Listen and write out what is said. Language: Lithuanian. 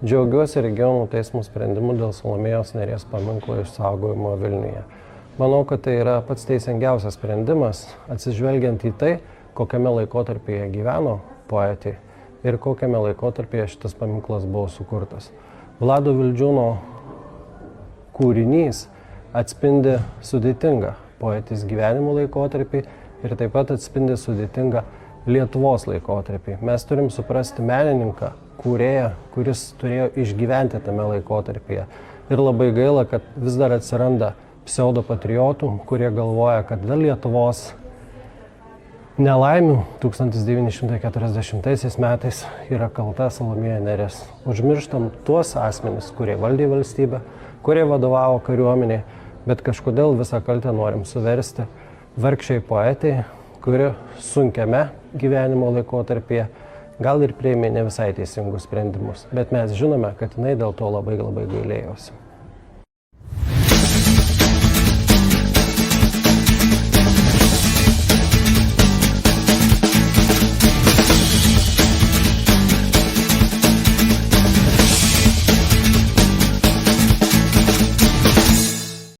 Džiaugiuosi regionų teismų sprendimu dėl Salomėjos Nėries paminklo išsaugojimo Vilniuje. Manau, kad tai yra pats teisingiausias sprendimas, atsižvelgiant į tai, kokiame laikotarpyje gyveno poetė ir kokiame laikotarpyje šitas paminklas buvo sukurtas. Vlado Vildžiūno kūrinys atspindi sudėtingą poetės gyvenimo laikotarpį ir taip pat atspindi sudėtingą Lietuvos laikotarpį. Mes turim suprasti menininką, kūrėją, kuris turėjo išgyventi tame laikotarpyje. Ir labai gaila, kad vis dar atsiranda pseudopatriotų, kurie galvoja, kad dėl Lietuvos nelaimių 1940 metais yra kalta Salomėja Nėris. Užmirštam tuos asmenis, kurie valdė valstybę, kurie vadovavo kariuomeniai, bet kažkodėl visą kaltę norim suversti vargšiai poetei, kuri sunkiame gyvenimo laikotarpyje gal ir priėmė ne visai teisingus sprendimus, bet mes žinome, kad jinai dėl to labai gailėjosi.